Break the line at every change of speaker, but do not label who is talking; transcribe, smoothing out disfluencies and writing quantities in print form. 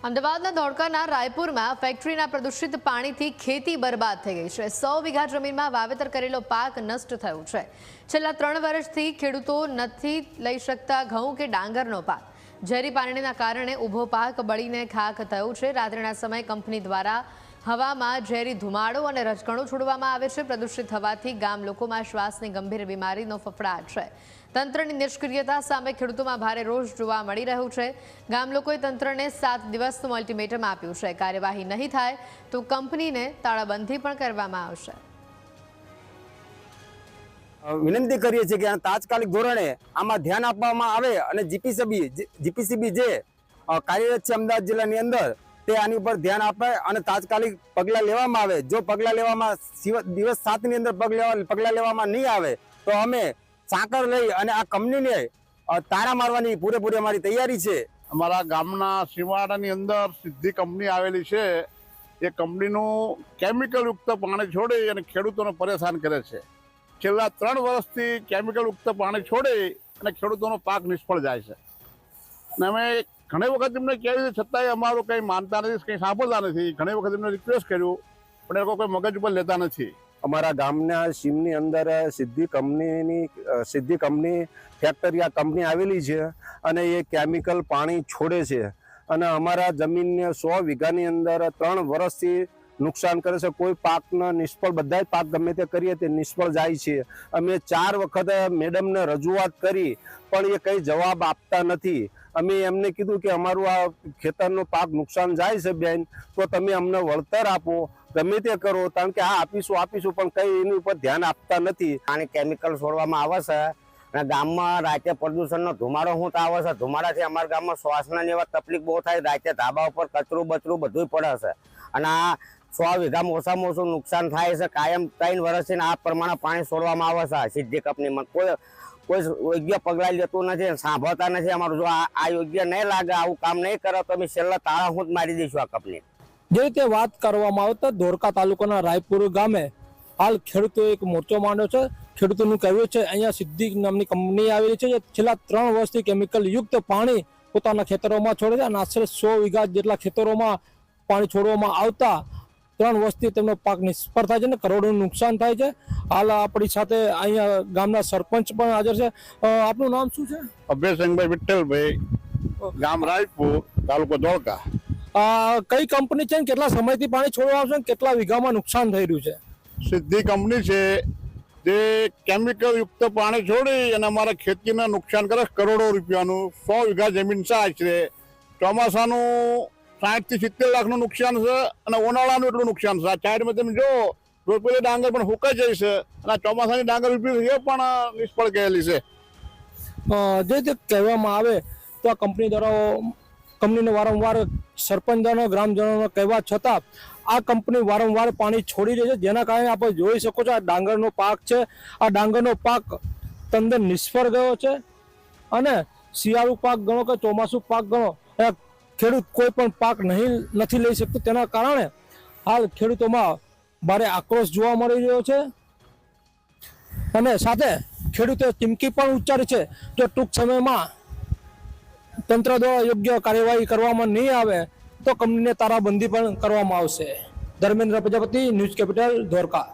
અમદાવાદના ધોળકાના રાયપુરમાં ફેક્ટરીના પ્રદૂષિત પાણીથી ખેતી બરબાદ થઈ ગઈ છે। 100 વીઘા જમીનમાં વાવેતર કરેલો પાક નષ્ટ થયો છે। છેલ્લા 3 વર્ષથી ખેડૂતો નથી લઈ શકતા ઘઉં કે ડાંગરનો પાક। ઝેરી પાણીના કારણે ઊભો પાક બળીને ખાખ થયો છે। રાત્રિના સમયે કંપની દ્વારા હવામાં ઝેરી ધુમાડો અને રજકણો છોડવામાં આવે છે। પ્રદૂષિત હવાથી ગામ લોકોમાં શ્વાસની ગંભીર બીમારીનો ફફડાટ છે। તંત્રની નિષ્ક્રિયતા સામે ખેડૂતોમાં ભારે રોષ જોવા મળી રહ્યો છે। ગામ લોકોએ તંત્રને 7 દિવસનું અલ્ટિમેટમ આપ્યું છે। કાર્યવાહી નહીં થાય તો કંપનીને તાળાબંધી પણ કરવામાં આવશે।
વિનંતી કરીએ છીએ કે તાત્કાલિક ધોરણે આમાં ધ્યાન આપવામાં આવે અને જીપીસીબી જે કાર્યરત છે અમદાવાદ જિલ્લાની અંદર તે આની ઉપર ધ્યાન આપે અને તાત્કાલિક પગલાં લેવામાં આવે। જો પગલાં લેવામાં દિવસ 7 ની અંદર પગલાં લેવામાં નહીં આવે તો અમે સાકર લઈ અને આ કંપનીને તાળા મારવાની પૂરેપૂરી અમારી તૈયારી છે।
અમારા ગામના સીમાડાની અંદર સિદ્ધિ કંપની આવેલી છે। એ કંપનીનું કેમિકલ યુક્ત પાણી છોડી અને ખેડૂતોને પરેશાન કરે છે। છેલ્લા 3 વર્ષથી કેમિકલ યુક્ત પાણી છોડી અને ખેડૂતોનો પાક નિષ્ફળ જાય છે। અને અમે ઘણી વખત એમને કહેવી છે છતાંય અમારું કંઈ માનતા નથી, કંઈ સાંભળતા નથી। ઘણી વખત એમને રિક્વેસ્ટ કર્યું પણ એ લોકો કોઈ મગજ ઉપર લેતા નથી।
અમારા ગામના સીમની અંદર સિદ્ધિ કંપની ફેક્ટરી આ કંપની આવેલી છે અને એ કેમિકલ પાણી છોડે છે અને અમારા જમીનને 100 વીઘાની અંદર 3 વર્ષથી નુકસાન કરે છે। કોઈ પાકને નિષ્ફળ, બધા જ પાક ગમે તે કરીએ તે નિષ્ફળ જાય છે। અમે 4 વખત મેડમને રજૂઆત કરી પણ એ કંઈ જવાબ આપતા નથી। અમે એમને કીધું કે અમારું આ ખેતરનો પાક નુકસાન જાય છે બેન, તો તમે અમને વળતર આપો, ગમે તે કરો, કારણ કે આ આપીશું પણ કંઈ એની ઉપર ધ્યાન આપતા નથી।
પાણી કેમિકલ છોડવામાં આવે છે અને ગામમાં રાતે પ્રદૂષણનો ધુમાડો શું આવે છે। ધુમાડાથી અમારા ગામમાં શ્વાસના જેવા તકલીફ બહુ થાય। રાતે ધાબા ઉપર કચરું બચરું બધું પડે છે અને આ 100 વીઘામાં ઓછામાં ઓછું નુકસાન થાય છે। કાયમ 3 વર્ષથી આ પ્રમાણે પાણી છોડવામાં આવે છે સિદ્ધિ કંપનીમાં। કોઈ યોગ્ય પગલાં લેતું નથી, સાંભળતા નથી અમારું। જો આ યોગ્ય નહીં લાગે, આવું કામ નહીં કરે તો અમે છેલ્લા તાળા હું જ મારી દઈશું આ કંપની।
જે રીતે વાત કરવામાં આવે તો ધોળકા તાલુકાના રાયપુર ગામે હાલ ખેડૂતોએ એક મોરચો માંડ્યો છે। ખેડૂતોનું કહેવું છે અહીંયા સિદ્ધિ નામની કંપની આવેલી છે જે છેલ્લા 3 વર્ષથી કેમિકલ યુક્ત પાણી પોતાના ખેતરોમાં છોડે છે અને આશરે 100 વીઘા જેટલા ખેતરોમાં પાણી છોડવામાં આવતા 3 વર્ષથી તેમનો પાક નિષ્ફળ થાય છે અને કરોડોનું નુકસાન થાય છે। હાલ આપણી સાથે અહીંયા ગામના સરપંચ પણ હાજર છે। આપનું નામ શું છે?
અભયસિંહભાઈ વિઠ્ઠલભાઈ, ગામ રાયપુર, તાલુકો ધોળકા।
કઈ કંપની છે, કેટલા સમયથી પાણી છોડવા આવશે, કેટલા વીઘામાં નુકસાન થઈ રહ્યું છે?
સિદ્ધિ કંપની છે જે કેમિકલ યુક્ત પાણી છોડી અને અમારા ખેતીને નુકસાન કરે કરોડો રૂપિયાનું। 100 વીઘા જમીન છે આશરે। ચોમાસાનું 60 થી 70 લાખનું નુકસાન છે અને ઉનાળાનું એટલું નુકસાન છે। આ સાઈડમાં તમે જો રોપેલી ડાંગર પણ હુકાઈ જાય છે અને ચોમાસાની ડાંગર રૂપી એ પણ નિષ્ફળ ગયેલી છે।
જે રીતે કહેવામાં આવે તો આ કંપની દ્વારા કંપનીને વારંવાર સરપંચોનો ગ્રામજનોનો કહેવા છતાં આ કંપની વારંવાર પાણી છોડી રહી છે, જેના કારણે આપણે જોઈ શકો છો આ ડાંગરનો પાક છે। આ ડાંગરનો પાક તદ્દન નિષ્ફળ ગયો છે અને શિયાળુ પાક ગણો કે ચોમાસુ પાક ગણો, ખેડૂત કોઈ પણ પાક નથી લઈ શકતો। તેના કારણે હાલ ખેડૂતોમાં ભારે આક્રોશ જોવા મળી રહ્યો છે અને સાથે ખેડૂતોએ ચીમકી પણ ઉચ્ચારી છે જો ટૂંક સમયમાં તંત્ર દ્વારા યોગ્ય કાર્યવાહી કરવામાં નહીં આવે તો કંપનીને તાળાબંધી પણ કરવામાં આવશે। Dharmendra Prajapati, news capital, Dholka.